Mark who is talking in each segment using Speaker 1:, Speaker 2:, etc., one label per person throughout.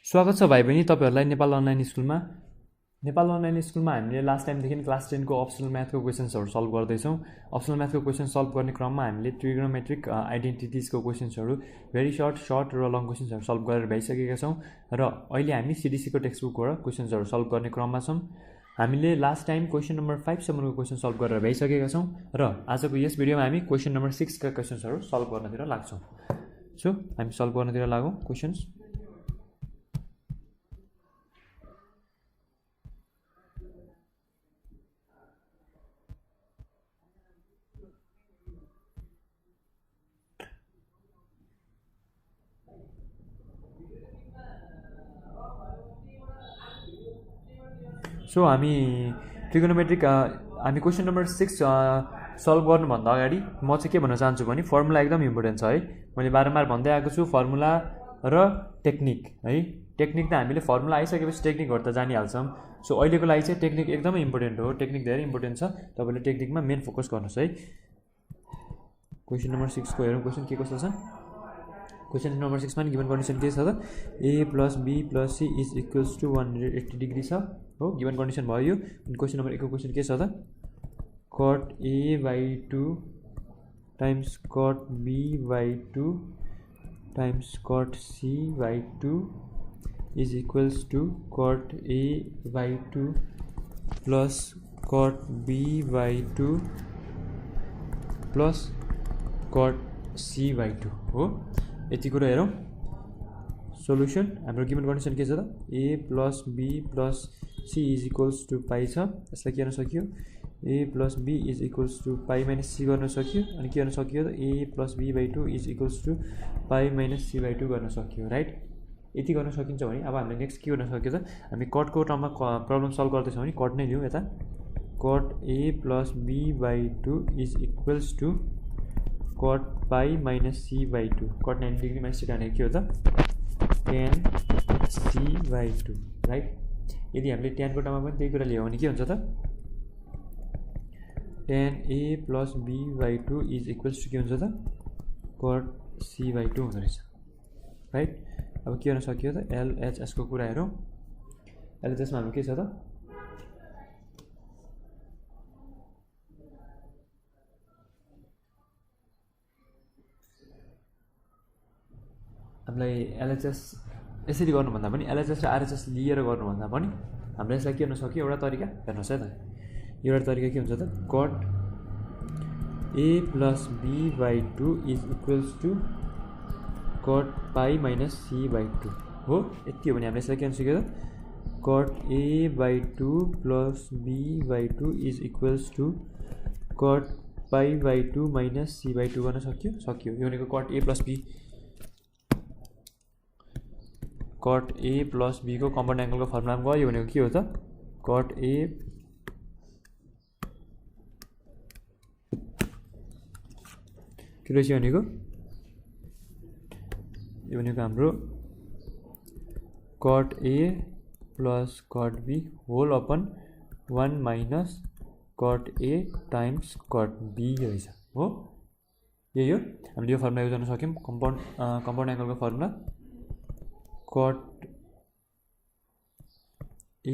Speaker 1: स्वागत छ भाइ बहिनी तपाईहरुलाई नेपाल अनलाइन स्कुलमा। नेपाल अनलाइन स्कुलमा हामीले लास्ट टाइमदेखि क्लास 10 को अप्सनल म्याथको क्वेशन्सहरु सल्भ गर्दैछौं। अप्सनल म्याथको क्वेशन सल्भ गर्ने क्रममा हामीले ट्रिगोनोमेट्रिक आइडेन्टिटीजको क्वेशन्सहरु भेरी सर्ट र लङ क्वेशन्सहरु सल्भ गरेर भइसकेका छौं र अहिले हामी सीडीसी को टेक्स्टबुकबाट क्वेशन्सहरु सल्भ गर्ने क्रममा छौं। हामीले लास्ट टाइम क्वेशन नम्बर 5 सम्मको क्वेशन सल्भ गरेर भइसकेका छौं र आजको यस भिडियोमा हामी क्वेशन नम्बर 6 का क्वेशन्सहरु सल्भ गर्नतिर लाग्छौं। सो हामी सल्भ गर्नतिर लागौं क्वेशन्स। सो हामी ट्रिगोनोमेट्रिक हामी क्वेशन नम्बर 6 सल्भ गर्नुभन्दा अगाडि म चाहिँ के भन्न चाहन्छु भने फर्मुला एकदम इम्पोर्टेन्ट छ है। मैले बारम्बार भन्दै आएको छु फर्मुला र टेक्निक है। टेक्निक त हामीले फर्मुला आइसकेपछि टेक्निकहरु त जानिहाल्छौं। सो अहिलेको लागि चाहिँ टेक्निक एकदमै इम्पोर्टेन्ट हो। टेक्निक धेरै इम्पोर्टेन्ट छ। तपाईले टेक्निकमा मेन फोकस गर्नुस् है। क्वेशन नम्बर 6 को हेरौं क्वेशन के कस्तो छ। क्वेशन नम्बर 6 मा गिवन कन्डिसन के छ त a + b + c = 180 डिग्री छ हो। गिवन कन्डिसन भयो यो। अनि क्वेशन नम्बर 1 को क्वेशन के छ त cot a/2 times cot b/2 times cot c/2 = cot a/2 plus cot b/2 plus cot c/2 हो। यति कुरा हेरौं। सोलुसन हाम्रो गिवन कन्डिसन के छ त a + b + c = पाई छ। यसलाई के गर्न सकियो a + b = पाई - c गर्न सकियो। अनि के गर्न सकियो त a + b/2 = पाई - c/2 गर्न सकियो राइट। यति गर्न सकिन्छ भने अब हामीले नेक्स्ट के गर्न सक्यो त हामी कट को टर्ममा प्रब्लम सल्भ गर्दै छौं भने कट नै लियौ यता। cot a + b/2 = cot pie - c/2 cot 90 degree - tan के हो त tan c/2 राइट। यदि हामीले tan को टर्ममा पनि त्यही कुरा लियौ भने के हुन्छ त tan a + b/2 = के हुन्छ त cot c/2 हुँदो रहेछ राइट। अब के गर्न सकियो त LHS को कुरा हेरौं। LHS मा हाम्रो के छ त हामीलाई LHS यसरी गर्नुभन्दा पनि LHS र RHS लिएर गर्नुभन्दा पनि हामीले यसलाई के गर्न सक्यो एउटा तरिका हेर्नुस् है त। एउटा तरिका के हुन्छ त cot a + b/2 = cot pie - c/2 हो। यति हो भने हामीले यसलाई के गर्न सक्यो त cot a/2 + b/2 = cot पाई/2 - c/2 गर्न सक्यो। यो भनेको cot a + b cot a + b को कम्पाउन्ड एंगल को फर्मुलामा गयो भनेको के हो त cot a के रहेछ भनेको यो भनेको हाम्रो cot a + cot b whole upon 1 - cot a times cot b रहेछ हो। यही हो हामीले यो फर्मुला युज गर्न सक्यौं। कम्पाउन्ड एंगल को formula cot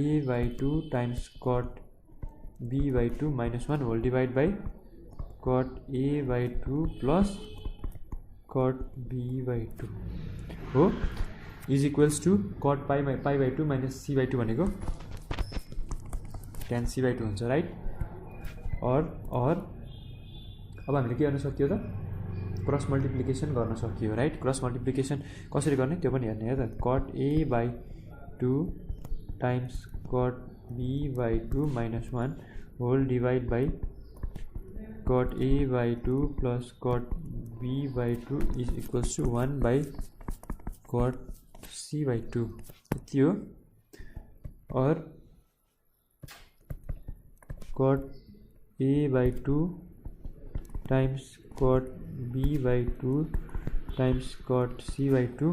Speaker 1: a/2 times cot b/2 - 1 whole divide by cot a/2 plus cot b/2 हो = cot पाई/2 - c/2 भनेको tan c/2 हुन्छ राइट। और अब हामीले के गर्न सक्यो त क्रस मल्टिप्लिकेसन गर्न सकियो राइट। क्रस मल्टिप्लिकेसन कसरी गर्ने त्यो पनि हेर्ने हो त cot a/2 times cot b/2 - 1 whole divide by cot a/2 plus cot b/2 = 1 by cot c/2 यति हो। और cot a/2 times cot b/2 times cot c/2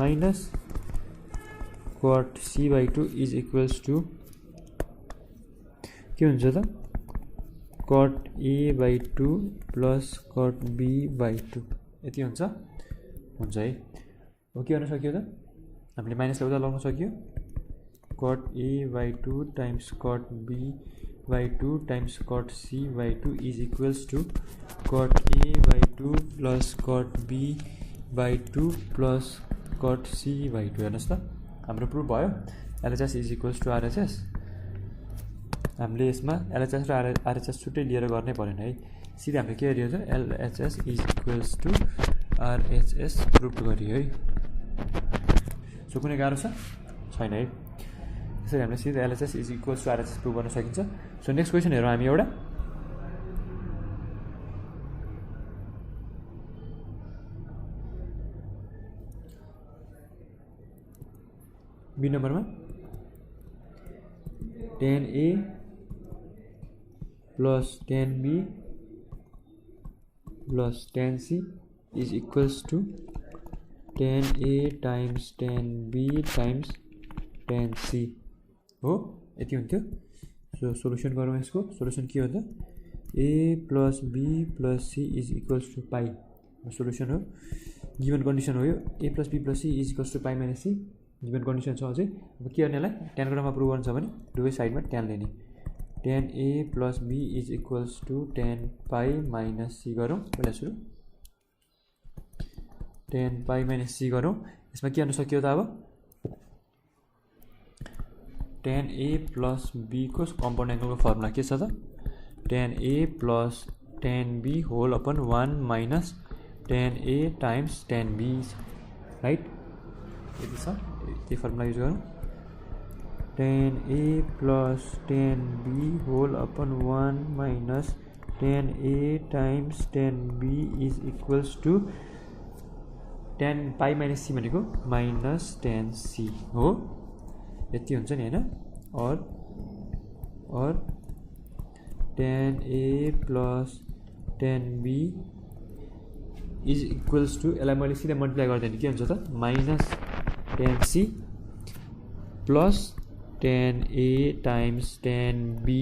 Speaker 1: minus cot c/2 = के हुन्छ त cot a/2 plus cot b/2 यति हुन्छ है। हो के गर्न सकियो त हामीले माइनस ल्याउँदा लगाउन सक्यो cot a by 2 times cot b by 2 times cot c by 2 is equals to cot a by 2 plus cot b by 2 plus cot c by 2 हेर्नुस् त हाम्रो प्रुफ भयो LHS is equals to RHS हामीले यसमा LHS र RHS छुट्टै लिएर गर्नै परेन है सिधै हामीले के गरियो त LHS is equals to RHS proof गरियो है सो कुनै गाह्रो छैन है त्यसरी हामीले सिधै LHS is equals to RHS prove गर्न सकिन्छ सो नेक्स्ट क्वेसन हेरौँ हामी एउटा बी नम्बरमा tan A plus tan B plus tan C is equals to tan A times tan B times tan C हो यति हुन्थ्यो सो सोल्युसन गरौँ यसको सोल्युसन के हो त a plus b plus c is equals to pi solution हो given condition हो यो a plus b plus c is equals to pi minus c given condition छ अझै अब के गर्नेलाई tan ग्राममा प्रुभ गर्नु छ भने दुवै साइडमा tan लिने tan a plus b is equals to tan pi minus c गरौँ पहिला सुरु tan pi minus c गरौँ यसमा के गर्नु सक्यो त अब tan a plus b को कम्पाउन्ड एंगल को फर्मुला के छ त tan a plus tan b whole upon 1 minus tan a times tan b right यति छ यही फर्मुला युज गरौँ tan a plus tan b whole upon 1 minus tan a times tan b is equals to tan pi minus c भनेको minus tan c हो यति हुन्छ नि हैन और tan a plus tan b is equals to यसलाई मैले सिधै मल्टिप्लाई गर्दैन के हुन्छ त minus tan c plus tan a times tan b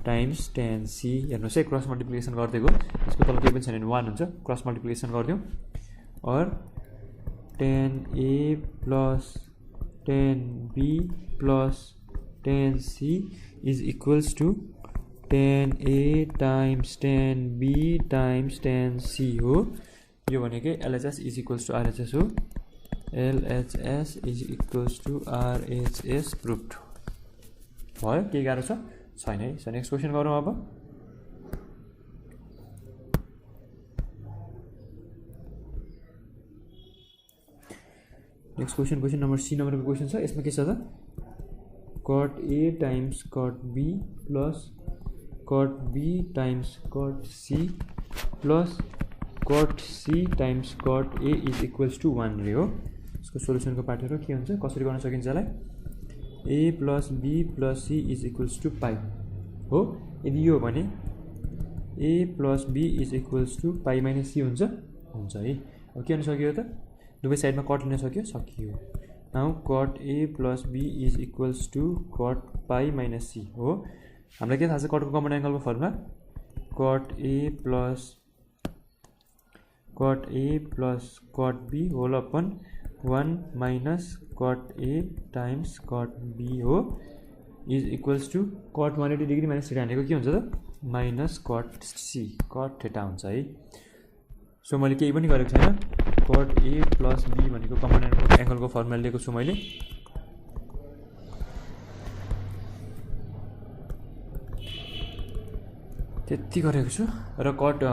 Speaker 1: times tan c हेर्नुस् है क्रस मल्टिप्लिकेसन गर्दैको यसको तल केही पनि छैन 1 हुन्छ क्रस मल्टिप्लिकेसन गर्दियौ और tan a plus tan b plus tan c is equals to tan a times tan b times tan c हो यो भनेकै LHS is equals to RHS हो LHS is equals to RHS proved भयो के गाह्रो छैन है सो नेक्स्ट क्वेसन गरौँ अब नेक्स्ट क्वेसन नम्बर सी नम्बरको क्वेसन छ यसमा के छ त cot a times cot b plus cot b times cot c plus cot c times cot a is equals to 1 रे हो यसको सोलुसनको पार्टहरु के हुन्छ कसरी गर्न सकिन्छ यसलाई a plus b plus c is equals to pi हो यदि यो भने a plus b is equals to pi minus c हुन्छ है अब के गर्न सकियो त दुवै साइडमा कट लिन सकियो now cot a plus b is equals to cot pi minus c हो हामीलाई के थाहा छ कटको कमन एंगलको formula cot a plus cot b whole upon 1 minus cot a times cot b हो is equals to cot 180 degree minus theta भनेको के हुन्छ त minus cot c cot theta हुन्छ है सो मैले केही पनि गरेको छैन cot a plus b भनेको कमन एंगलको फर्मुला लिएको छु मैले त्यति गरेको छु र cot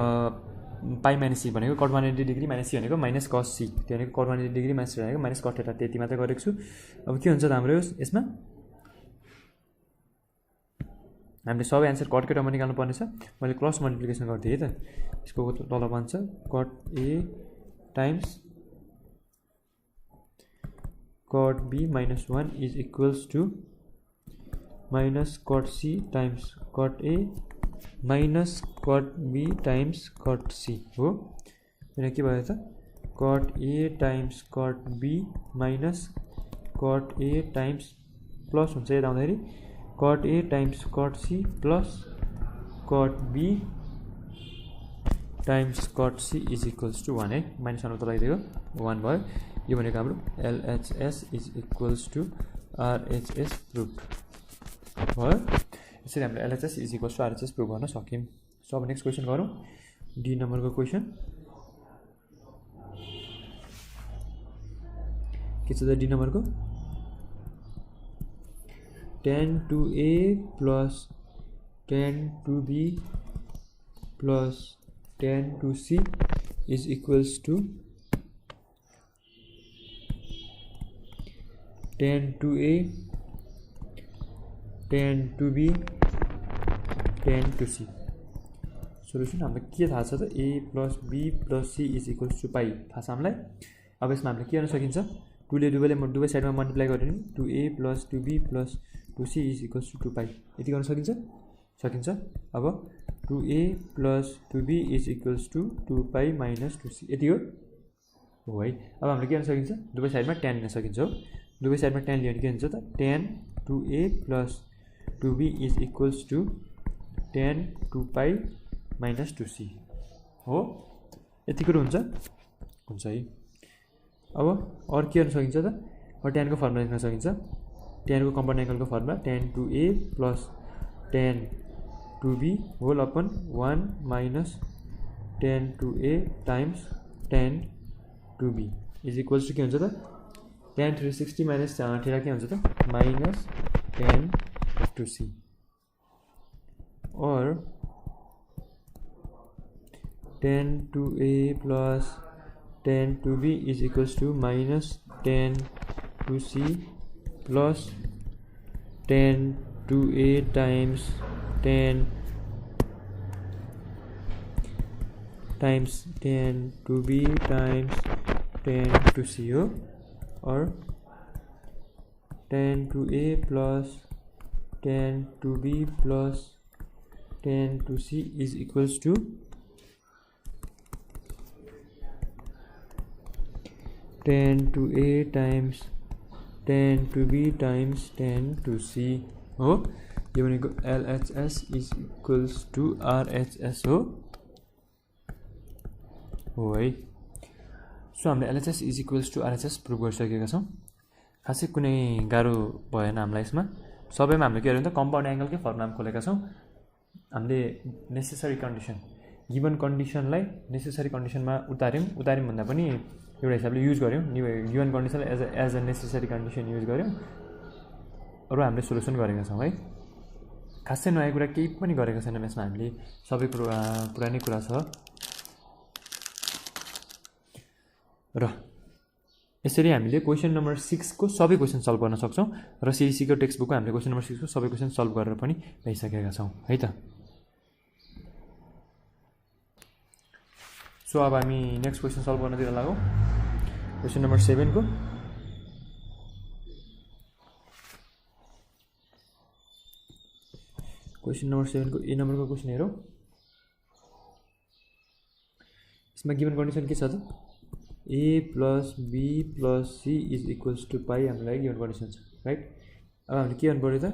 Speaker 1: pi minus c भनेको cot 180 degree minus c भनेको minus cos c त्यो भनेको cot 180 degree minus भनेको minus cot theta त्यति मात्र गरेको छु अब के हुन्छ त हाम्रो यसमा हामीले सबै आन्सर कटकै टर्ममा निकाल्नु पर्ने छ मैले क्रस मल्टिप्लिकेसन गर्दिए त यसको तल भन्छ cot a times cot b minus 1 is equals to minus cot c times cot a minus cot b times cot c हो यहाँ के भयो त cot a times cot b minus cot a times plus हुन्छ यता आउँदाखेरि cot a times cot c plus cot b times cot c is equals to 1 है minus 1 त लगाइदिएको 1 भयो यो भनेको हाम्रो LHS is equals to RHS prove भयो। यसरी हामीले LHS is equals to RHS prove गर्न सक्यौँ। सो अब नेक्स्ट क्वेसन गरौँ। डी नम्बरको क्वेसन के छ त डी नम्बरको 10 to A plus 10 to B plus 10 to C is equals to 10 to A 10 to B 10 to C। Solution हामीलाई के थाहा छ त A plus B plus C is equals to पाई थाहा छ हामीलाई। अब यसमा हामीले के गर्न सकिन्छ 2 ले दुवै साइडमा मल्टिप्लाई गर्यो भने 2A plus 2B plus 2C is equals to 2 पाई यति गर्न सकिन्छ। अब 2A plus 2B is equals to 2 pie minus 2C यति हो है। अब हामीले के गर्न सकिन्छ दुवै साइडमा 10 लिन सकिन्छ हो। दुवै साइडमा 10 लियो भने के हुन्छ त 10 2A plus 2B is equals to 10 2 pie minus 2C हो। यति कुरो हुन्छ है। अब अरू के गर्न सकिन्छ त अब 10 को फर्मुला लेख्न सकिन्छ। 10 को कम्पाउन्ड एंगल को formula 10 to A plus 10 to B whole upon 1 minus 10 to A times 10 to B is equals to के हुन्छ त 10 to 60 minus थीटा के हुन्छ त minus 10 to C और 10 to A plus 10 to B is equals to minus 10 to C plus 10 to A times 10 times 10 to B times 10 to C हो और 10 to A plus 10 to B plus 10 to C is equals to 10 to A times 10 to B times 10 to C हो। यो भनेको LHS is equals to RHS हो है। So हामीले LHS is equals to RHS prove गरिसकेका छौँ। खासै कुनै गाह्रो भएन हामीलाई यसमा। सबैमा हामीले के गर्यौँ त कम्पाउन्ड एंगलकै फर्मुला खोलेका छौँ। हामीले नेसेसरी कन्डिसन गिभन कन्डिसनलाई नेसेसरी कन्डिसनमा उतार्यौँ भन्दा पनि एउटा हिसाबले युज गर्यौँ। गिभन कन्डिसनलाई as a necessary condition use गर्यौँ अरू हामीले सोल्युसन गरेका छौँ है। खासै नयाँ कुरा केही पनि गरेका छैनौँ यसमा। हामीले सबै कुरो पुरानै कुरा छ र यसरी हामीले क्वेसन नम्बर 6 को सबै क्वेसन सल्भ गर्न सक्छौँ र सीईसी को टेक्स्ट बुकको हामीले क्वेसन नम्बर 6 को सबै क्वेसन सल्भ गरेर पनि ल्याइसकेका छौँ है त। सो अब हामी नेक्स्ट क्वेसन सल्भ गर्नतिर लागौँ। क्वेसन नम्बर 7 को ए नम्बरको क्वेसन हेरौँ। यसमा गिभन कन्डिसन के छ त A plus B plus C is equals to पाई हामीलाई गिभन कन्डिसन छ राइट। अब हामीले के गर्नु पर्यो त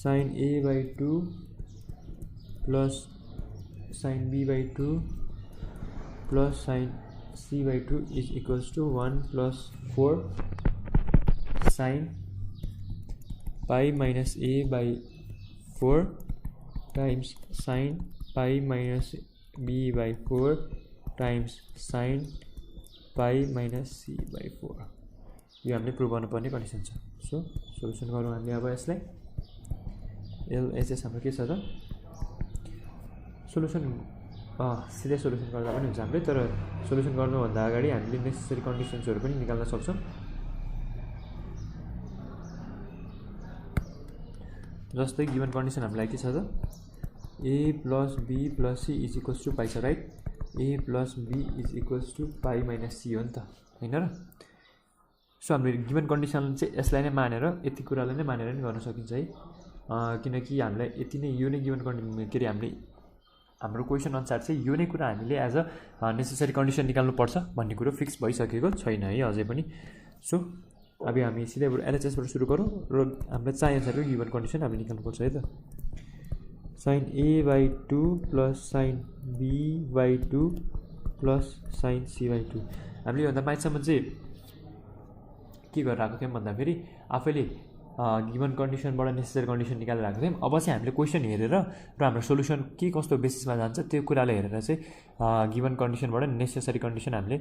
Speaker 1: sin A by 2 plus sin B by 2 plus sin C by 2 is equals to 1 plus 4 sin pi minus A by 4 times sin pi minus B by 4 times sin pi minus C by 4 यो हामीले prove गर्नुपर्ने condition छ। So solution गरौँ हामीले अब यसलाई। LHS हाम्रो के छ त सोल्युसन सिधै सोल्युसन गर्दा पनि हुन्छ हामीले। तर सोल्युसन गर्नुभन्दा अगाडि हामीले नेसेसरी कन्डिसन्सहरू पनि निकाल्न सक्छौँ। जस्तै गिभन कन्डिसन हामीलाई के छ त A plus B plus C is equals to पाई छ right. A plus B is equals to pie minus C हो नि त हैन र। सो हामीले गिभन कन्डिसन चाहिँ यसलाई नै मानेर यति कुरालाई नै मानेर नि गर्न सकिन्छ है। किनकि हामीलाई यति नै यो नै गिभन कन्डिसन के अरे हामीले हाम्रो क्वेसन अनुसार चाहिँ यो नै कुरा हामीले एज अ नेसेसरी कन्डिसन निकाल्नुपर्छ भन्ने कुरो फिक्स भइसकेको छैन है अझै पनि। सो अब हामी सिधै LHSबाट सुरु गरौँ र हामीलाई चाहिएअनुसारको गिभन कन्डिसन हामीले निकाल्नुपर्छ है त। sin A by 2 plus sin B by 2 plus sign c/2 हामीले योभन्दा माथिसम्म चाहिँ के गरेर आएको थियौँ भन्दाखेरि आफैले गिभन कन्डिसनबाट नेसेसरी कन्डिसन निकालेर आएको थियौँ। अब चाहिँ हामीले क्वेसन हेरेर र हाम्रो सोल्युसन के कस्तो बेसिसमा जान्छ त्यो कुरालाई हेरेर चाहिँ गिभन कन्डिसनबाट नेसेसरी कन्डिसन हामीले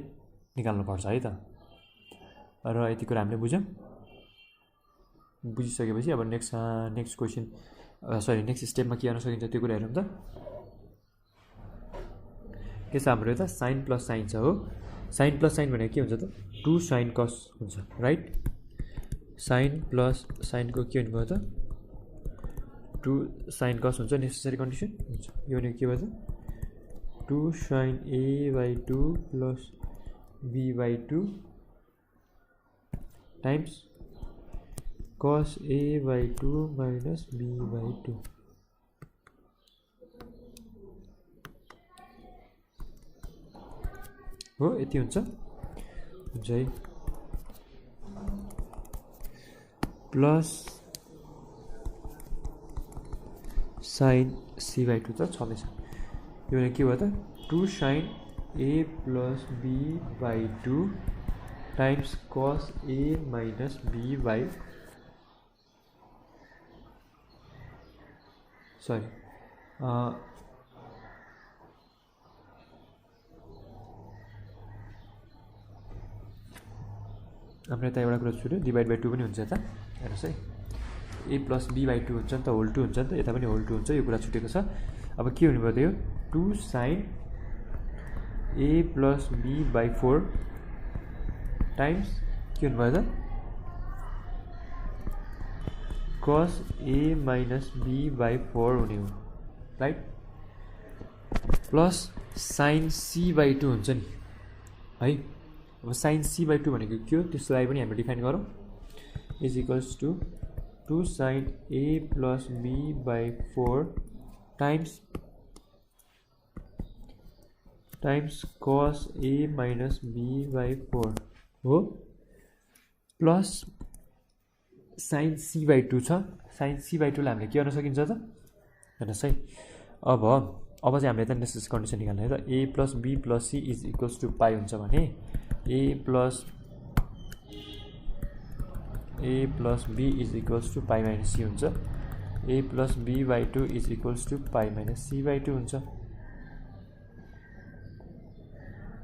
Speaker 1: निकाल्नुपर्छ है त। र यति कुरा हामीले बुझ्यौँ। बुझिसकेपछि अब नेक्स्ट क्वेसन नेक्स्ट स्टेपमा के गर्न सकिन्छ त्यो कुरा हेरौँ त। के छ हाम्रो यता साइन प्लस साइन छ हो। साइन प्लस साइन भनेको के हुन्छ त 2 साइन कस हुन्छ राइट। साइन प्लस साइनको के हुने भयो त 2 साइन कस हुन्छ नेसेसरी कन्डिसन हुन्छ। यो भनेको के भयो त 2 sine a/2 plus b/2 times cos a/2 minus b/2 हो। यति हुन्छ है। प्लस साइन c/2 त छँदैछ। यो भने के भयो त 2 sine a plus b/2 times cos a minus b/2 सरी हाम्रो यता एउटा कुरा छुट्यो डिभाइड बाई 2 पनि हुन्छ यता हेर्नुहोस् है। a प्लस b/2 हुन्छ नि त होल 2 हुन्छ नि त यता पनि होल 2 हुन्छ। यो कुरा छुटेको छ। अब के हुने भयो त यो 2 sine a plus b/4 times के हुने भयो त cos a माइनस b/4 हुने हो राइट। प्लस साइन c/2 हुन्छ नि है। अब साइन c/2 भनेको के हो त्यसलाई पनि हामीले डिफाइन गरौँ। Is equals to 2 sine a plus b/4 times cos a minus b/4 हो। प्लस साइन c/2 छ। साइन c/2 लाई हामीले के गर्न सकिन्छ त हेर्नुहोस् है। अब चाहिँ हामीले त नेसेसरी कन्डिसन निकाल्ने है त। a plus b plus c is equals to pi हुन्छ भने a plus b is equals to pi minus c हुन्छ। a plus b/2 is equals to pi minus c/2 हुन्छ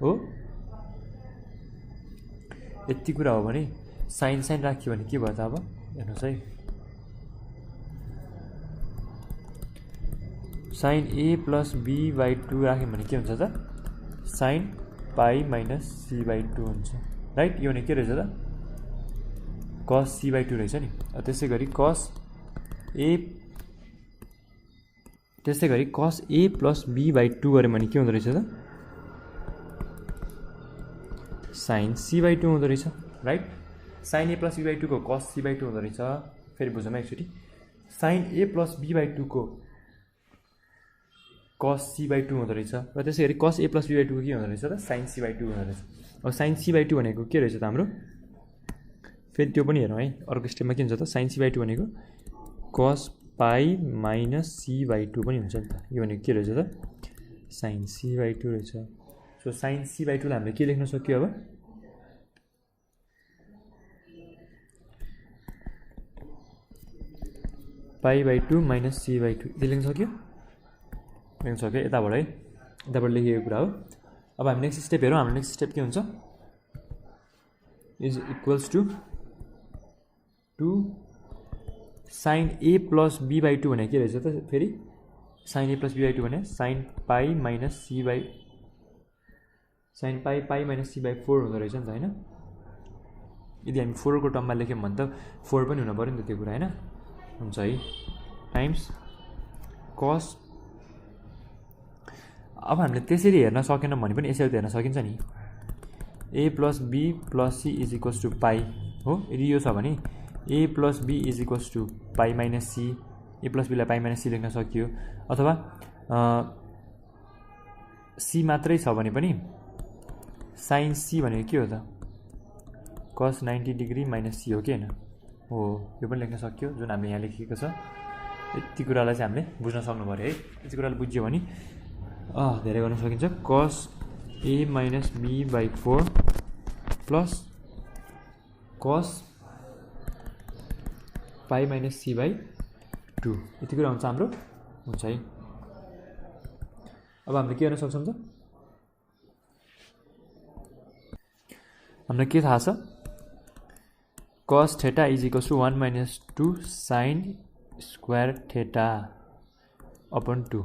Speaker 1: हो। यति कुरा हो भने साइन साइन राख्यो भने के भयो त अब हेर्नुहोस् है। साइन a प्लस b/2 राख्यो भने के हुन्छ त साइन पाई माइनस c/2 हुन्छ राइट। यो भने के रहेछ त cos c/2 रहेछ नि। त्यसै गरी cos a प्लस b/2 गऱ्यो भने के हुँदो रहेछ त साइन c/2 हुँदो रहेछ right. Sign a plus b/2 को cos c/2 हुँदो रहेछ। फेरि बुझौँ एकचोटि। साइन a प्लस b/2 को cos c/2 हुँदो रहेछ र त्यसै गरी cos a प्लस b/2 को के हुँदो रहेछ त साइन c/2 हुँदो रहेछ। अब साइन c/2 भनेको के रहेछ त हाम्रो फेरि त्यो पनि हेरौँ है। अर्को स्टेपमा के हुन्छ त साइन c/2 भनेको cos पाई माइनस c/2 पनि हुन्छ नि त। यो भनेको के रहेछ त साइन c/2 रहेछ। सो साइन c/2 लाई हामीले के लेख्न सक्यो अब पाई/2 माइनस c/2 यति लेख्न सक्यो यताबाट है। यताबाट लेखिएको कुरा हो। अब हामी नेक्स्ट स्टेप हेरौँ। हाम्रो नेक्स्ट स्टेप के हुन्छ is equals to 2 sine a plus b/2 भने के रहेछ त फेरि साइन a प्लस b/2 भने साइन पाई माइनस c/4 हुँदो रहेछ नि त होइन। यदि हामी 4 को टर्ममा लेख्यौँ भने त 4 पनि हुन पऱ्यो नि त त्यो कुरा होइन हुन्छ है। टाइम्स cos अब हामीले त्यसरी हेर्न सकेनौँ भने पनि यसरी त हेर्न सकिन्छ नि। a plus b plus c is equals to पाई हो। यदि यो छ भने a plus b is equals to pi minus c a plus b लाई पाई माइनस c लेख्न सकियो। अथवा c मात्रै छ भने पनि साइन c भनेको के हो त cos 90 डिग्री माइनस c हो कि होइन हो। यो पनि लेख्न सक्यो जुन हामीले यहाँ लेखेको छ। यति कुरालाई चाहिँ हामीले बुझ्न सक्नु पऱ्यो है। यति कुरालाई बुझ्यो भने धेरै गर्न सकिन्छ। cos a minus b by 4 plus cos pi minus c by 2 यति कुरा हुन्छ हाम्रो हुन्छ है। अब हामीले के गर्न सक्छौं त हामीलाई के थाहा छ cos theta is equals to 1 minus 2 sin square theta upon 2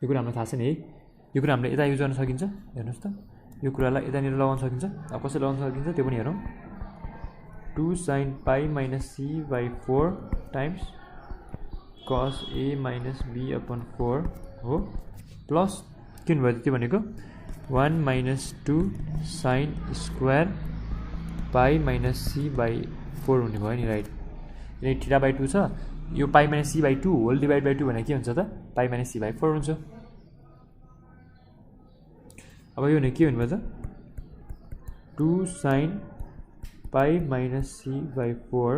Speaker 1: यो कुरा हामीलाई थाहा छ नि है। यो कुरा हामीले यता युज गर्न सकिन्छ हेर्नुस् त यो कुरालाई यतानिर लगाउन सकिन्छ। अब कसरी लगाउन सकिन्छ त्यो पनि हेरौँ 2 sin pi minus c by 4 times cos a minus b upon 4 हो प्लस के हुने भयो त्यो भनेको 1 minus 2 sin square pi minus c by 4 हुने भयो नि राइट। यदि थीटा by 2 छ यो pi minus c by 2 whole divide by 2 भने के हुन्छ त pi minus c by 4 हुन्छ। अब यो भने के हुने भयो त 2 sin pi minus c by 4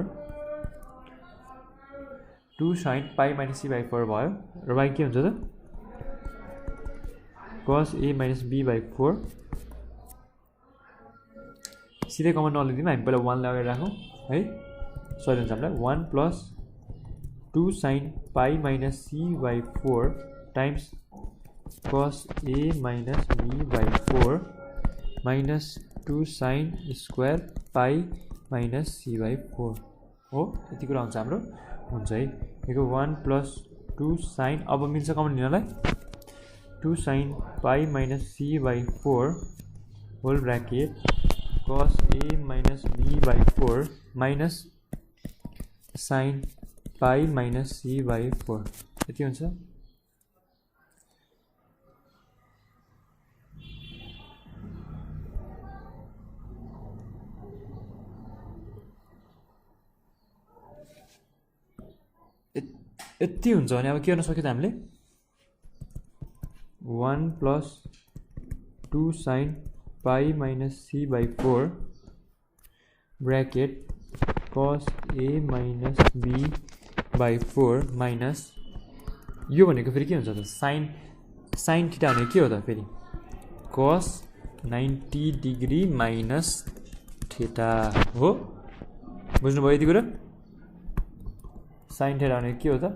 Speaker 1: 2 sin pi minus c by 4 भयो र y के हुन्छ त cos a minus b by 4 सीधै common नलिदिउँ हामी पहिला 1 लगाएर राखौँ है। सरी हुन्छ हामीलाई 1 plus 2 sin pi minus c by 4 times cos a minus b by 4 minus 2 sin square pi minus c by 4 हो यति कुरा हुन्छ हाम्रो हुन्छ है। यो 1 plus 2 sin अब मिल्छ कमन लिनलाई 2 sin pi minus c by 4 whole bracket cos a minus b by 4 minus sin pi minus c by 4 यति हुन्छ। यति हुन्छ भने अब के गर्न सक्यो त हामीले 1 plus 2 sin pi minus c by 4 bracket cos a minus b by 4 minus यो भनेको फेरि के हुन्छ त sin थीटा भनेको के हो त फेरि cos 90 डिग्री minus थीटा हो बुझ्नुभयो यति कुरा sin थीटा भनेको के हो त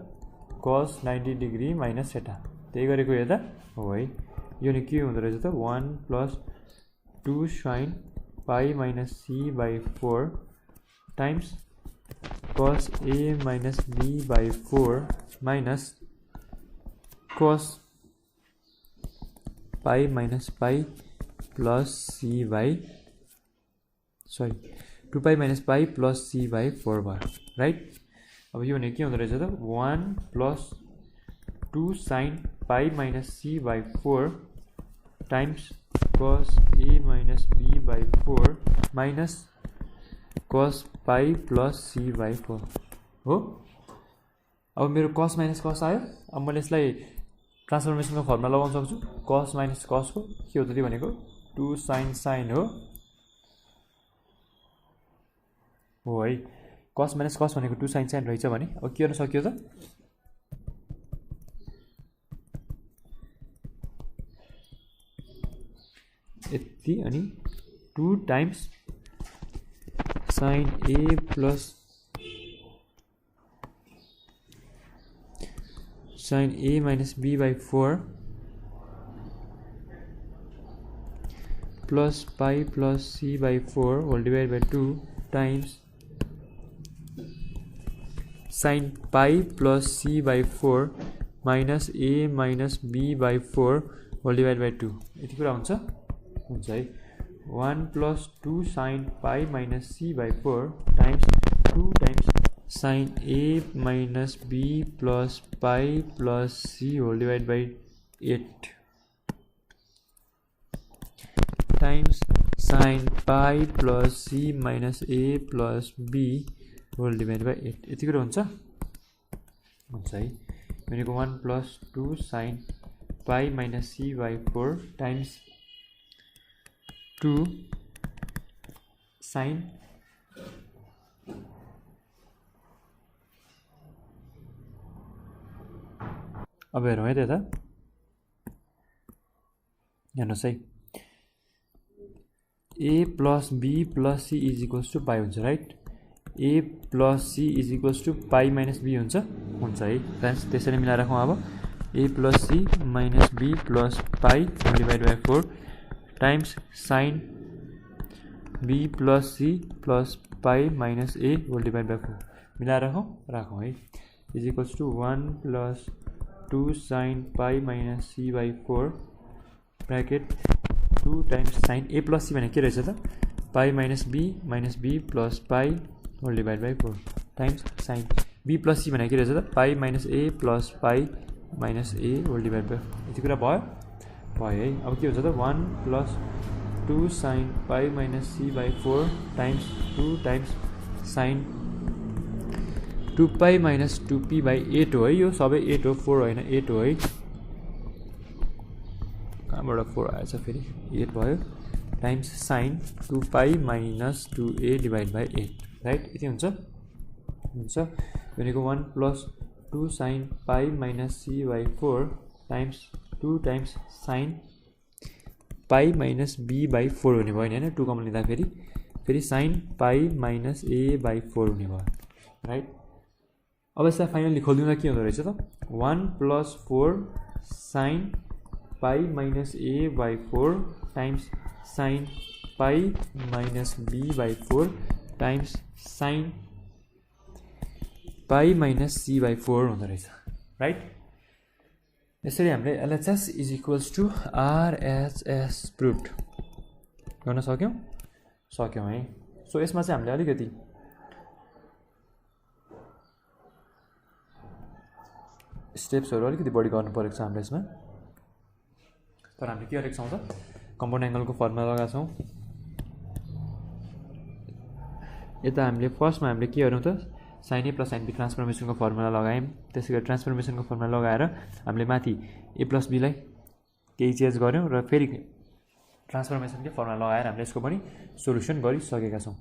Speaker 1: cos 90 डिग्री minus थीटा त्यही गरेको यो त हो है। यो नि के हुँदो रहेछ त 1 plus 2 sin pi minus c by 4 times cos a minus b by 4 minus cos pi minus pi plus c by 2 pi minus pi plus c by 4 भयो राइट। अब यो भने के हुँदो रहेछ त 1 plus 2 sin pi minus c by 4 times cos a minus b by 4 minus cos pi plus c by 4 हो। अब मेरो cos minus cos आयो। अब मैले यसलाई ट्रान्सफर्मेसनको फर्मुला लगाउन सक्छु cos minus cos को के हो त त्यो भनेको 2 sin sin हो है। cos minus cos भनेको 2 sin sin रहेछ भने अब के गर्न सक्यो त यति अनि 2 times sin a plus sin a minus b by 4 plus pi plus c by 4 whole divided by 2 times sin pi plus c by 4 minus a minus b by 4 whole divided by 2 यति कुरा हुन्छ है। 1 plus 2 sin pi minus c by 4 times 2 times sin a minus b plus pi plus c whole divided by 8 times sin pi plus c minus a plus b whole divided by 8 यति कुरा हुन्छ है। भनेको 1 plus 2 sin pi minus c by 4 times 2 sin अब हेरौँ है त यता हेर्नुहोस् है a plus b plus c is equals to pi हुन्छ right a plus c is equals to pi minus b हुन्छ है फ्रेन्ड्स त्यसरी मिलाएर राखौँ अब a plus c minus b plus pi divide by 4 times sine b plus c plus pi minus a whole divide by 4 मिलाएर राखौँ है is equals to 1 plus 2 sine pi minus c by 4 bracket 2 times sine a plus c भने के रहेछ त pi minus b plus pi whole divide by 4 times sine b plus c भने के रहेछ त pi minus a plus pi minus a whole divide by 4 यति कुरा भयो है अब के हुन्छ त 1 plus 2 sine pi minus c by 4 times 2 times sign 2 pi minus 2p by 8 हो है यो सबै 8 हो 4 होइन 8 हो है कहाँबाट 4 आएछ फेरि 8 भयो times sign 2 pi minus 2a divide by 8 right यति हुन्छ भनेको 1 plus 2 sine pi minus c by 4 times 2 times sine pi minus b by 4 हुने भयो नि होइन 2 कमन लिँदा फेरि sign pi minus a by 4 हुने भयो राइट अब यसलाई फाइनली खोलिदिउँदा के हुँदो रहेछ त 1 plus 4 sine pi minus a by 4 times sine pi minus b by 4 times sine pi minus c by 4 हुँदो रहेछ राइट यसरी हामीले LHS is equals to RHS proved गर्न सक्यौँ है सो यसमा चाहिँ हामीले अलिकति स्टेप्सहरू अलिकति बढी गर्नु परेको छ हाम्रो यसमा तर हामीले के गरेको छौँ त कम्पाउन्ड एङ्गलको फर्मुला लगाएको छौँ यता हामीले फर्स्टमा हामीले के गरौँ त साइन ए प्लस साइन बी ट्रान्सफर्मेसनको फर्मुला लगायौँ त्यसै गरी ट्रान्सफर्मेसनको फर्मुला लगाएर हामीले माथि ए प्लस बीलाई केही चेन्ज गऱ्यौँ र फेरि ट्रान्सफर्मेसनकै फर्मुला लगाएर हामीले यसको पनि सोल्युसन गरिसकेका छौँ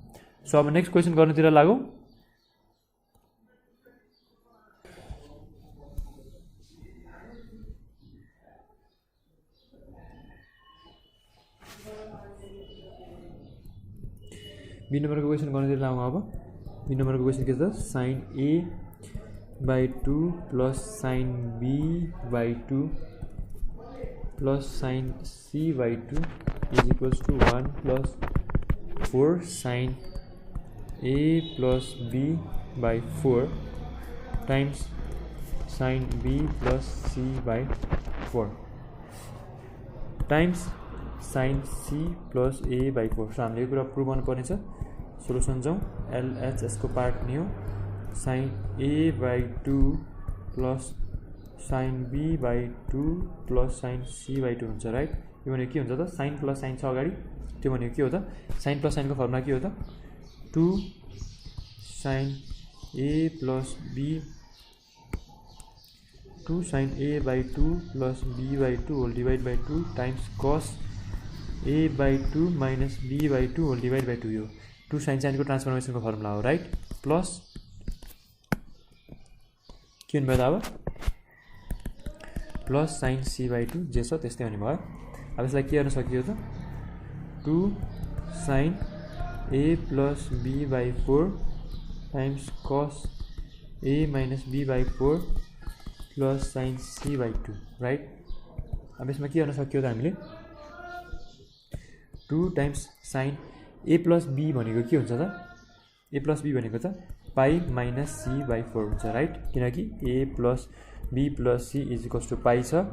Speaker 1: सो अब नेक्स्ट क्वेसन गर्नुतिर लागौँ बी नम्बरको क्वेसन गर्नुतिर लागौँ अब बी नम्बरको क्वेसन के छ sine A by 2 plus sine B by 2 plus sine C by 2 is equals to 1 plus 4 sine A plus B by 4 times sine B plus C by 4 times sine C plus A by 4 so हामीले यो कुरा prove गर्नुपर्ने छ solution जाउँ LHS को part नियो sine A by 2 plus sine B by 2 plus sine C by 2 हुन्छ right यो भनेको के हुन्छ त साइन प्लस साइन छ अगाडि त्यो भनेको के हो त साइन प्लस साइनको फर्मुला के हो त 2 sine A plus B 2 sine A by 2 plus B by 2 whole divide by 2 times cos A by 2 minus be by 2 whole divide by 2 यो 2 साइन साइनको ट्रान्सफर्मेसनको फर्मुला हो राइट प्लस के हुनु भयो त अब प्लस साइन सी बाई 2 जे छ त्यस्तै हुने भयो अब यसलाई के गर्न सकियो त 2 sine A plus B by 4 times cos A minus be by 4 plus sine C by 2 right अब यसमा के गर्न सकियो त हामीले 2 टाइम्स साइन ए प्लस बी भनेको के हुन्छ त ए प्लस बी भनेको त पाई माइनस सी बाई 4 हुन्छ राइट किनकि A plus B plus C is equals to pi छ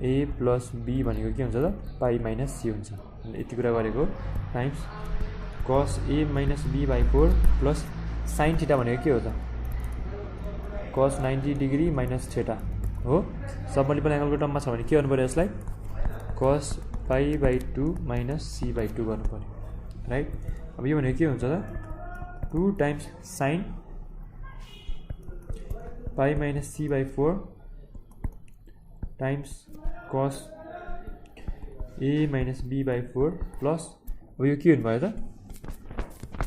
Speaker 1: ए प्लस बी भनेको के हुन्छ त पाई माइनस सी हुन्छ यति कुरा गरेको times cos A minus be by 4 plus sine theta भनेको के हो त कस 90 डिग्री माइनस थीटा हो सब मल्टिपल एङ्गलको टर्ममा छ भने के गर्नु पर्यो यसलाई cos pi by 2 minus C by 2 गर्नु पर्यो राइट अब यो भनेको के हुन्छ त 2 times sine pi minus C by 4 times cos A minus be by 4 plus अब यो के हुनुभयो त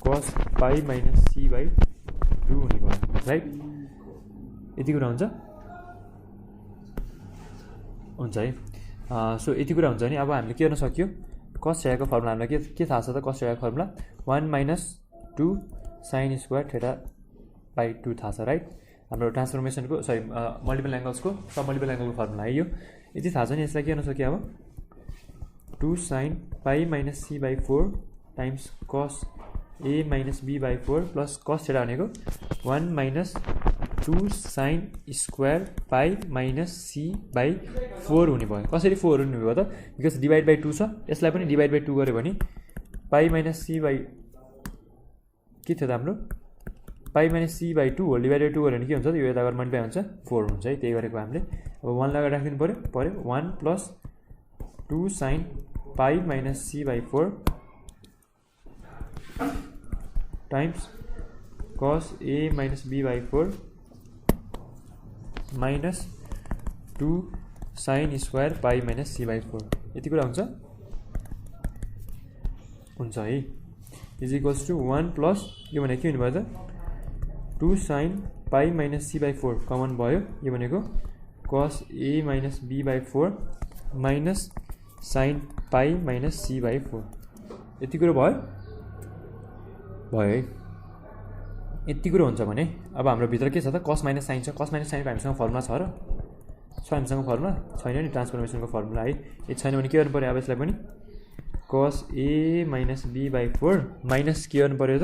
Speaker 1: कस पाई माइनस सी बाई 2 हुने भयो राइट यति कुरा हुन्छ है सो यति कुरा हुन्छ नि अब हामीले के गर्न सक्यो कस थीटाको फर्मुला हामीलाई के थाहा छ त कस थीटाको formula 1 minus 2 sine square theta by 2 थाहा छ राइट हाम्रो ट्रान्सफर्मेसनको सरी मल्टिपल एङ्गल्सको सब मल्टिपल एङ्गलको फर्मुला है यो यति थाहा छ नि यसलाई के गर्न सक्यो अब 2 sine pi minus C by 4 times cos A minus be by 4 plus cos theta भनेको 1 minus 2 sine square pi minus C by 4 हुने भयो कसरी 4 हुने भयो त बिकज डिभाइड बाई 2 छ यसलाई पनि डिभाइड बाई 2 गऱ्यो भने पाई माइनस सी बाई के थियो त हाम्रो pi minus C by 2 whole divide by 2 गऱ्यो भने के हुन्छ त यो यता गएर मल्टिप्लाई हुन्छ 4 हुन्छ है त्यही गरेको हामीले अब 1 लगाएर राखिदिनु पऱ्यो 1 plus 2 sine pi minus C by 4 times cos A minus be by 4 minus 2 sine square pi minus C by 4 यति कुरा हुन्छ है इज इक्वल्स टू 1 प्लस यो भनेको के हुने भयो त 2 sine pi minus C by 4 common भयो यो भनेको cos A minus be by 4 minus sine pi minus C by 4 यति कुरो भयो है यति कुरो हुन्छ भने अब हाम्रो भित्र के छ त कस माइनस साइन छ कस माइनस साइनको हामीसँग फर्मुला छ र हामीसँग फर्मुला छैन नि ट्रान्सफर्मेसनको फर्मुला है यति छैन भने के गर्नु पर्यो अब यसलाई पनि कस A minus be by 4 minus के गर्नु पर्यो त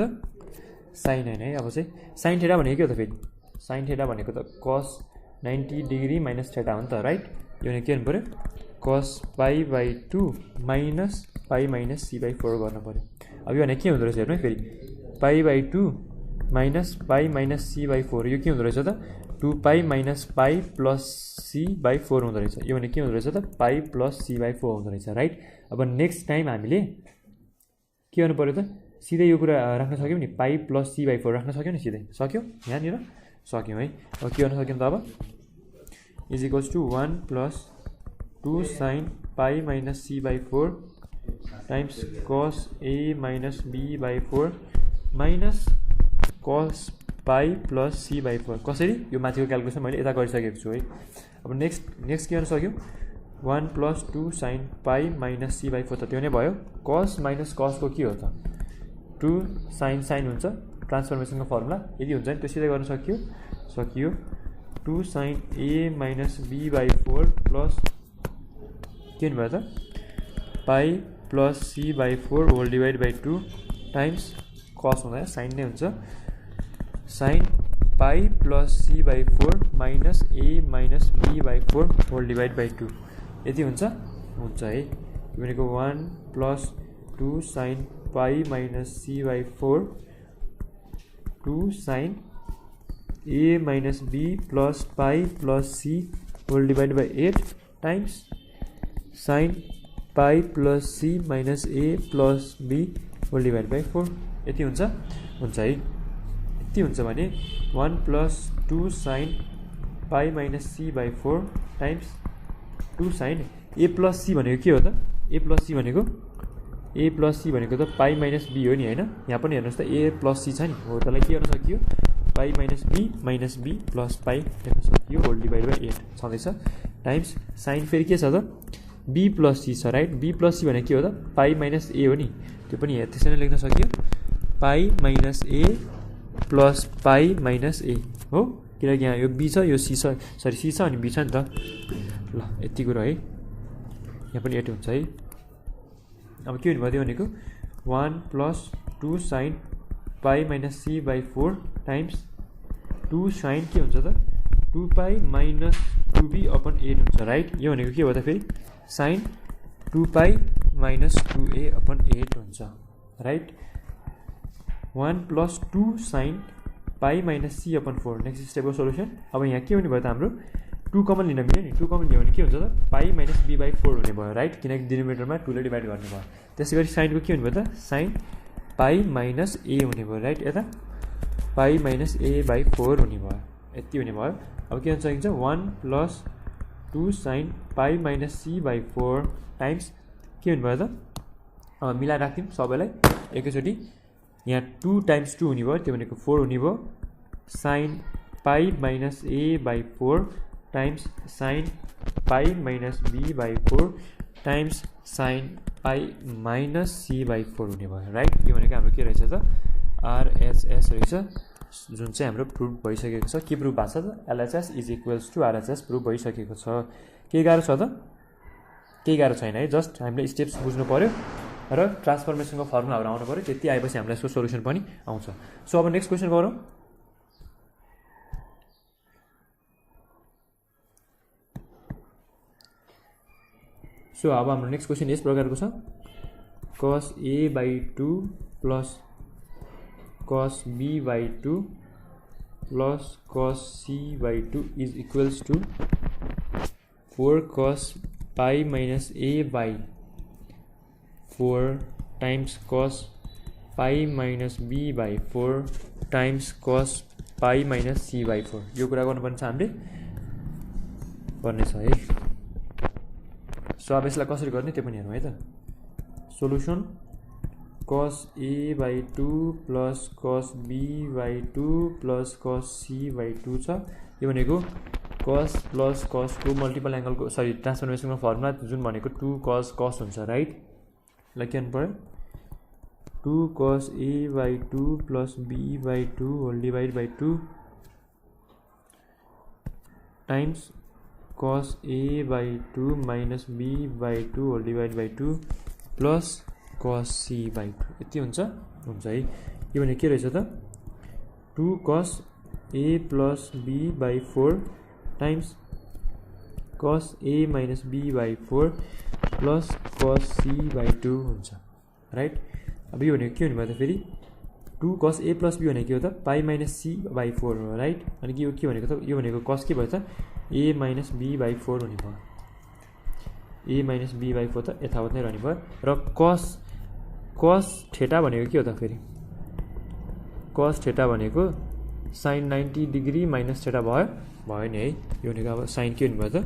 Speaker 1: साइन होइन है अब चाहिँ साइन थीटा भनेको के हो त फेरि साइन थीटा भनेको त कस 90 डिग्री माइनस थीटा हो नि त राइट यो भनेको के गर्नु पर्यो cos pi by 2 minus pi minus C by 4 गर्नु पर्यो अब यो भनेको के हुँदो रहेछ हेर्नु है फेरि pi by 2 minus pi minus C by 4 यो के हुँदो रहेछ त 2 pi minus pi plus C by 4 हुँदो रहेछ यो भने के हुँदो रहेछ त पाई प्लस सी बाई 4 हुँदो रहेछ राइट अब नेक्स्ट टाइम हामीले के गर्नु पर्यो त सिधै यो कुरा राख्न सक्यौँ नि पाई प्लस सी बाई 4 राख्न सक्यौँ नि सिधै सक्यो यहाँनिर सक्यौँ है अब के गर्न सक्यौँ त अब is equals to 1 plus 2 sine pi minus C by 4 times cos A minus be by 4 minus cos pi plus C by 4 कसरी यो माथिको क्यालकुलेसन मैले यता गरिसकेको छु है अब नेक्स्ट के गर्न सक्यौँ 1 plus 2 sine pi minus C by 4 त त्यो नै भयो कस माइनस कसको के हो त 2 साइन हुन्छ ट्रान्सफर्मेसनको फर्मुला यदि हुन्छ नि त्यो सिधै गर्न सकियो 2 sine A minus be by 4 plus के हुनुभयो त pi plus C by 4 whole divide by 2 times cos हुँदैन साइन नै हुन्छ sine pi plus C by 4 minus A minus be by 4 whole divide by 2 यति हुन्छ है यो भनेको 1 plus 2 sine pi minus C by 4 2 sine A minus be plus pi plus C whole divide by 8 times sine pi plus c minus a plus b whole divide by 4 यति हुन्छ है यति हुन्छ भने 1 plus 2 sine pi minus C by 4 times 2 sine A plus c भनेको के हो त ए प्लस सी भनेको त पाई माइनस बी हो नि होइन यहाँ पनि हेर्नुहोस् त ए प्लस सी छ नि हो त्यसलाई के गर्न सकियो pi minus be plus pi हेर्न सकियो होल डिभाइड बाई 8 छँदैछ टाइम्स साइन फेरि के छ त बी प्लस सी छ राइट बी प्लस सी भनेको के हो त पाई माइनस ए हो नि त्यो पनि त्यसरी नै लेख्न सकियो pi minus a plus pi minus ए हो किनकि यहाँ यो बी छ यो सी छ सरी सी छ अनि बी छ नि त ल यति कुरो है यहाँ पनि 8 हुन्छ है अब के हुने भयो त्यो भनेको 1 plus 2 sine pi minus C by 4 times 2 sine के हुन्छ त 2 पाई माइनस 2b अपन 8 हुन्छ राइट यो भनेको के हो त फेरि sign 2 pi minus 2a upon 8 हुन्छ right 1 plus 2 sine pi minus C upon 4 next स्टेपको सोल्युसन अब यहाँ के हुने भयो त हाम्रो 2 कमन लिन मिल्यो नि 2 कमन लियो भने के हुन्छ त पाई माइनस बी बाई 4 हुने भयो राइट किनकि डिनोमिनेटरमा 2 ले डिभाइड गर्ने भयो त्यसै गरी साइनको के हुने भयो त साइन पाई माइनस ए हुने भयो राइट यता पाई माइनस ए बाई 4 हुने भयो यति हुने भयो अब के भन्न सकिन्छ 1 plus 2 sine pi minus C by 4 times के हुने भयो त मिलाएर राख्यौँ सबैलाई एकैचोटि यहाँ 2 टाइम्स 2 हुने भयो त्यो भनेको 4 हुने भयो sine pi minus a by 4 times sine pi minus be by 4 times sine pi minus C by 4 हुने भयो राइट। यो भनेको हाम्रो के रहेछ त आरएचएस रहेछ जुन चाहिँ हाम्रो प्रुभ भइसकेको छ। के प्रुभ भएको छ त LHS is equals to RHS prove भइसकेको छ। के गाह्रो छ त केही गाह्रो छैन है, जस्ट हामीले स्टेप्स बुझ्नु पर्यो र ट्रान्सफर्मेसनको फर्मुलाहरू आउनु पर्यो, त्यति आएपछि हामीलाई यसको सोल्युसन पनि आउँछ। सो अब नेक्स्ट क्वेसन गरौँ। सो अब हाम्रो नेक्स्ट क्वेसन यस प्रकारको छ cos a by 2 plus cos b by 2 plus cos c by 2 is equals to 4 cos pi minus a by 4 times cos pi minus b by 4 times cos pi minus c by 4। यो कुरा गर्नुपर्ने छ हामीले पर्नेछ है। So अब यसलाई कसरी गर्ने त्यो पनि हेरौँ है त। Solution cos a by 2 plus cos b by 2 plus cos c by 2 छ। यो भनेको cos प्लस cosको मल्टिपल एङ्गलको सरी ट्रान्सफर्मेसनको फर्मुला जुन भनेको 2 cos cos हुन्छ राइट। ल के गर्नु पर्यो 2 cos a by 2 plus b by 2 whole divide by 2 times cos a by 2 minus b by 2 whole divide by 2 plus cos c by 2 यति हुन्छ है। यो भने के रहेछ त 2 cos a plus b by 4 times cos a minus b by 4 plus cos c by 2 हुन्छ right. अब यो भनेको के हुने भयो त फेरि 2 cos a plus b भनेको के हो त पाई माइनस c by 4 हो राइट। अनि यो के भनेको त यो भनेको cos के भयो त a minus b by 4 हुने भयो। a minus b by 4 त यथावत नै रहने भयो र cos थीटा भनेको के हो त फेरि cos थीटा भनेको sin 90 डिग्री माइनस थीटा भयो नि है। यो भनेको अब sin के हुने भयो त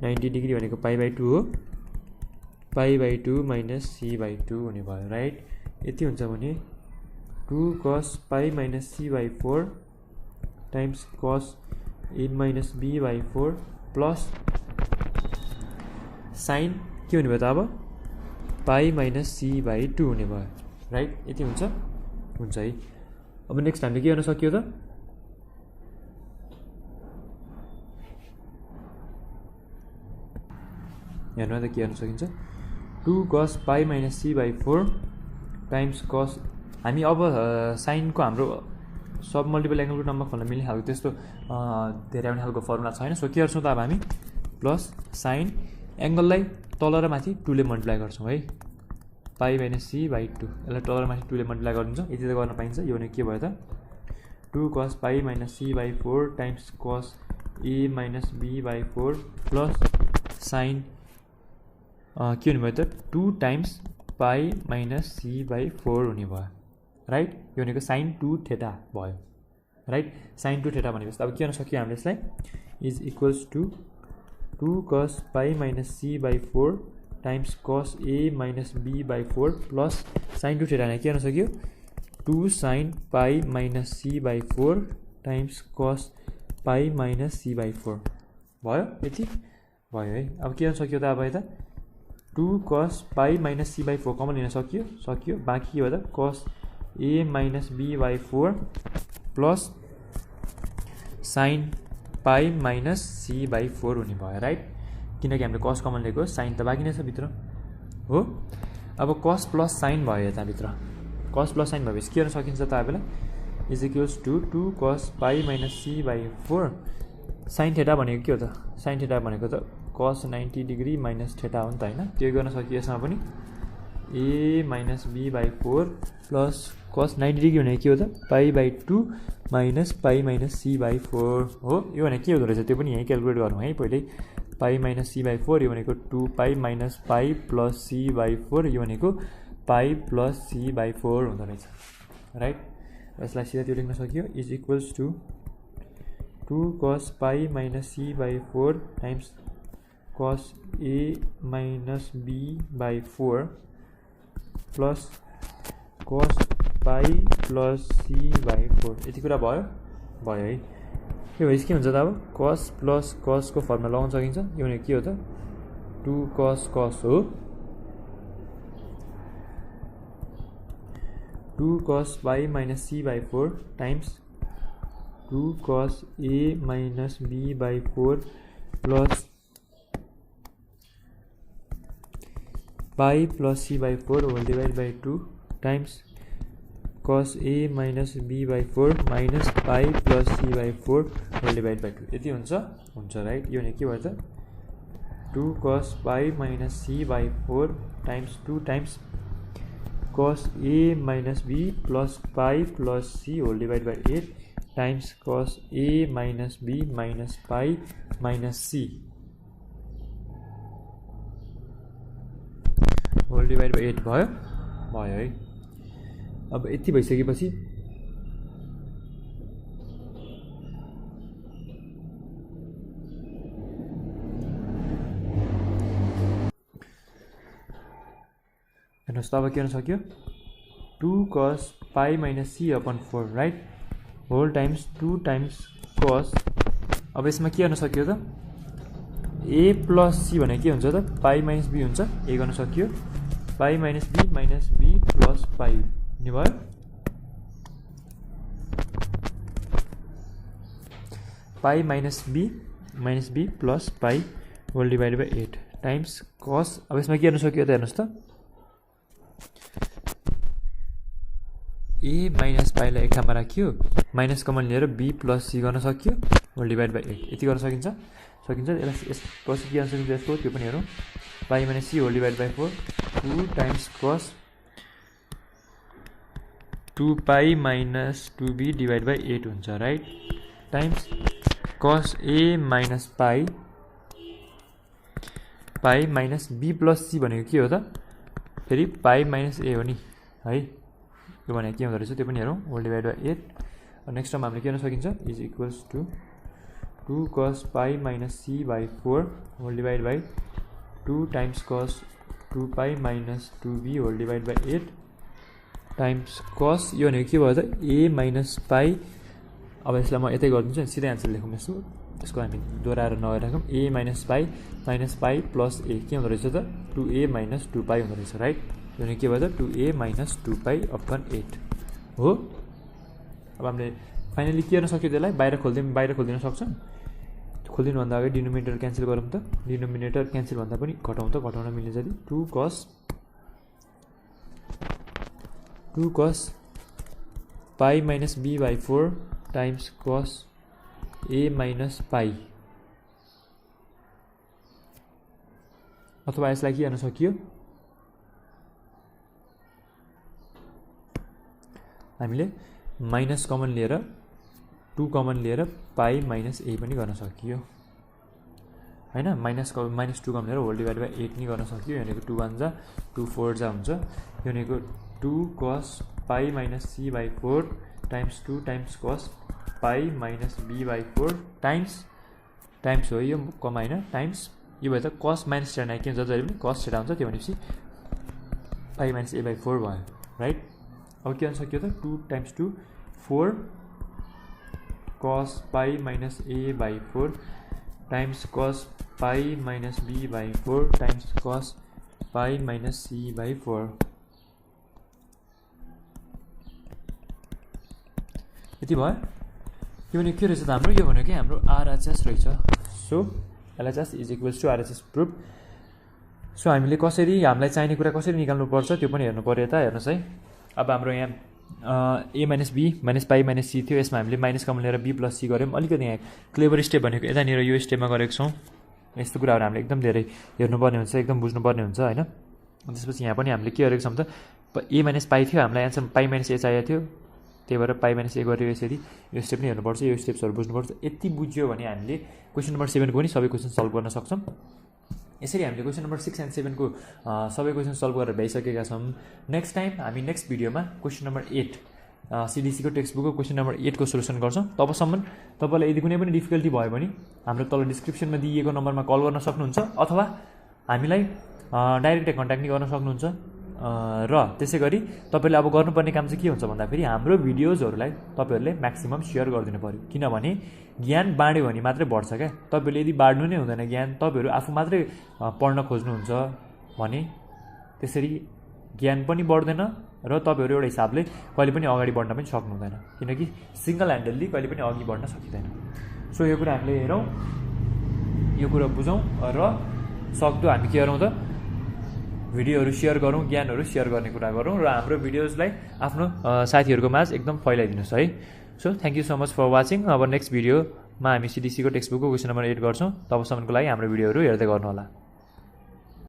Speaker 1: 90 डिग्री भनेको पाई बाई 2 हो, पाई बाई 2 माइनस c बाई 2 हुने भयो राइट। यति हुन्छ भने 2 cos pi minus c by 4 times cos a minus b by 4 plus sine के हुने भयो त अब पाई माइनस c बाई 2 हुने भयो राइट। यति हुन्छ है। अब नेक्स्ट हामीले के गर्न सक्यो त हेर्नु त के गर्न सकिन्छ 2 cos pi minus c by 4 times cos हामी अब साइनको हाम्रो सब मल्टिपल एङ्गलको टर्ममा खोल्न मिल्ने खालको त्यस्तो धेरै आउने खालको फर्मुला छैन। सो के गर्छौँ त अब हामी प्लस साइन एङ्गललाई तल र माथि 2 ले मल्टिप्लाई गर्छौँ है पाई माइनस c बाई 2 यसलाई तल र माथि 2 ले मल्टिप्लाई गरिदिन्छ यति त गर्न पाइन्छ। यो भने के भयो त 2 cos pi minus c by 4 times cos a minus b by 4 plus sine के हुने भयो त 2 times pi minus c by 4 हुने भयो राइट। यो भनेको साइन 2 थीटा भयो राइट। साइन 2 थीटा भनेपछि अब के गर्न सक्यो हामीले यसलाई is equals to 2 cos pi minus c by 4 times cos a minus b by 4 plus sine 2 theta के गर्न सक्यो 2 sine pi minus c by 4 times cos pi minus c by 4 भयो। यति भयो है। अब के गर्न सक्यो त अब यता 2 cos pi minus c by 4 common लिन सक्यो बाँकी के भयो त cos a minus b by 4 plus sine pi minus c by 4 हुने भयो राइट। किनकि हामीले cos कमन लिएको साइन त बाँकी नै छ भित्र हो। अब cos प्लस साइन भयो यताभित्र cos प्लस साइन भएपछि के गर्न सकिन्छ त हामीलाई is equals to 2 cos pi minus c by 4 sine theta भनेको के हो त साइन थीटा भनेको त cos 90 डिग्री माइनस थीटा हो नि त होइन। त्यो गर्न सकियो यसमा पनि a minus b by 4 plus cos 90 degree भनेको के हो त पाई by 2 minus pi minus c by 4 हो। यो भनेको के हुँदो रहेछ त्यो पनि यहीँ क्यालकुलेट गरौँ है पहिल्यै पाई माइनस c बाई 4 यो भनेको 2 pi minus pi plus c by 4 यो भनेको पाई प्लस c बाई 4 हुँदो रहेछ राइट। यसलाई सिधा त्यो लेख्न सकियो is equals to 2 cos pi minus c by 4 times cos a minus b by 4 plus cos pi plus c by 4 यति कुरा भयो है। यो भएपछि के हुन्छ त अब cos प्लस cos को फर्मुला लगाउन सकिन्छ। यो भनेको के हो त 2 cos हो 2 cos pi minus c by 4 times 2 cos a minus b by 4 plus pi plus c by 4 whole divided by 2 times cos a minus b by 4 minus pi plus c by 4 whole divided by 2 यति हुन्छ right यो भने के भयो त 2 cos pi minus c by 4 times 2 times cos a minus b plus pi plus c whole divided by 8 times cos a minus b minus pi minus c whole divided by 8 भयो है। अब यति भइसकेपछि हेर्नुहोस् त अब के हुन सक्यो 2 cos pi minus c upon 4 right whole times 2 times cos। अब यसमा के गर्न सक्यो त a प्लस c भने के हुन्छ त पाई माइनस b हुन्छ ए गर्न सक्यो pi minus b plus pi नि भयो pi minus b plus pi whole divided by 8 times cos। अब यसमा के गर्न सक्यो त हेर्नुहोस् त a माइनस पाईलाई एक ठाउँमा राखियो माइनस कमन लिएर b प्लस c गर्न सक्यो होल डिभाइड बाई 8 यति गर्न सकिन्छ यसलाई यसपछि के गर्न सकिन्छ यसको त्यो पनि हेरौँ pi minus c whole divide by 4 2 times cos 2 pi minus 2b divide by 8 हुन्छ right times cos a minus pi minus b plus c भनेको के हो त फेरि पाई माइनस a हो नि है यो भने के हुँदो रहेछ त्यो पनि हेरौँ whole divide by 8 next term हामीले के गर्न सकिन्छ is equals to 2 cos pi minus c by 4 whole divide by 2 times cos 2 pi minus 2b whole divide by 8 times cos यो भनेको के भयो त a माइनस पाई। अब यसलाई म यतै गरिदिन्छु नि सिधै एन्सर लेखौँ यसको हामी दोहोऱ्याएर नगरिराखौँ a minus pi plus a के हुँदो रहेछ त 2a माइनस 2 पाई हुँदो रहेछ राइट यो भने के भयो त 2a माइनस 2 पाई अपन 8 हो। अब हामीले फाइनली के गर्न सक्यो त्यसलाई बाहिर खोलिदिन सक्छौँ खोलिदिनुभन्दा अगाडि डिनोमिनेटर क्यान्सल गरौँ त डिनोमिनेटर क्यान्सल भन्दा पनि घटाउन मिल्ने जति 2 cos pi minus b by 4 times cos a minus पाई अथवा यसलाई के गर्न सकियो हामीले माइनस कमन लिएर 2 कमन लिएर पाई माइनस a पनि गर्न सकियो हैन माइनस 2 कमन लिएर होल डिभाइड बाई 8 नि गर्न सकियो यो भनेको 2 1 जा 2 4 जा हुन्छ यो भनेको 2 cos pi minus c by 4 times 2 times cos pi minus b by 4 times हो यो कमा हैन टाइम्स यो भयो त cos माइनस थीटा के हुन्छ जहिले पनि cos थीटा हुन्छ त्यो भनेपछि पाई माइनस a बाई 4 भयो राइट। अब के गर्न सक्यो त 2 times 2 4 cos pi minus a by 4 times cos pi minus b by 4 times cos pi minus c by 4 यति भयो। यो भने के रहेछ त हाम्रो यो भनेको हाम्रो RHS रहेछ so LHS is equals to RHS proof. So हामीले कसरी हामीलाई चाहिने कुरा कसरी निकाल्नु पर्छ त्यो पनि हेर्नु पर्यो त हेर्नुहोस् है। अब हाम्रो यहाँ a minus b minus pi minus c थियो यसमा हामीले माइनस कमन लिएर b प्लस c गऱ्यौँ अलिकति यहाँ क्लेभर स्टेप भनेको यतानिर यो स्टेपमा गरेको छौँ यस्तो कुराहरू हामीले एकदम धेरै हेर्नुपर्ने हुन्छ एकदम बुझ्नुपर्ने हुन्छ होइन। त्यसपछि यहाँ पनि हामीले के गरेको छौँ त a माइनस पाई थियो हामीलाई एन्सर पाई माइनस a चाहिएको थियो त्यही भएर पाई माइनस a गरेर यसरी यो स्टेप पनि हेर्नुपर्छ यो स्टेप्सहरू बुझ्नुपर्छ यति बुझ्यो भने हामीले क्वेसन नम्बर 7 को पनि सबै क्वेसन सल्भ गर्न सक्छौँ। यसरी हामीले क्वेसन नम्बर 6 एन्ड 7 को सबै क्वेसन सल्भ गरेर भइसकेका छौँ। नेक्स्ट टाइम हामी नेक्स्ट भिडियोमा क्वेसन नम्बर 8 CDC को टेक्स्ट बुकको क्वेसन नम्बर 8 को सोल्युसन गर्छौँ। तबसम्म तपाईँलाई यदि कुनै पनि डिफिकल्टी भयो भने हाम्रो तल डिस्क्रिप्सनमा दिइएको नम्बरमा कल गर्न सक्नुहुन्छ अथवा हामीलाई डाइरेक्टै कन्ट्याक्ट नि गर्न सक्नुहुन्छ र त्यसै गरी तपाईँले अब गर्नुपर्ने काम चाहिँ के हुन्छ भन्दाखेरि हाम्रो भिडियोजहरूलाई तपाईँहरूले म्याक्सिमम सेयर गरिदिनु पऱ्यो, किनभने ज्ञान बाँड्यो भने मात्रै बढ्छ क्या। तपाईँहरूले यदि बाँड्नु नै हुँदैन ज्ञान, तपाईँहरू आफू मात्रै पढ्न खोज्नुहुन्छ भने त्यसरी ज्ञान पनि बढ्दैन र तपाईँहरू एउटा हिसाबले कहिले पनि अगाडि बढ्न पनि सक्नु हुँदैन, किनकि सिङ्गल ह्यान्डलली कहिले पनि अघि बढ्न सकिँदैन। सो यो कुरा हामीले हेरौँ, यो कुरा बुझौँ र सक्दो हामी के गरौँ त भिडियोहरू सेयर गरौँ, ज्ञानहरू सेयर गर्ने कुरा गरौँ र हाम्रो भिडियोजलाई आफ्नो साथीहरूको माझ एकदम फैलाइदिनुहोस् है। So thank you so much for watching. अब नेक्स्ट भिडियोमा हामी सिडिसीको टेक्स्ट बुकको क्वेसन नम्बर 8 गर्छौँ। तबसम्मको लागि हाम्रो भिडियोहरू हेर्दै गर्नुहोला।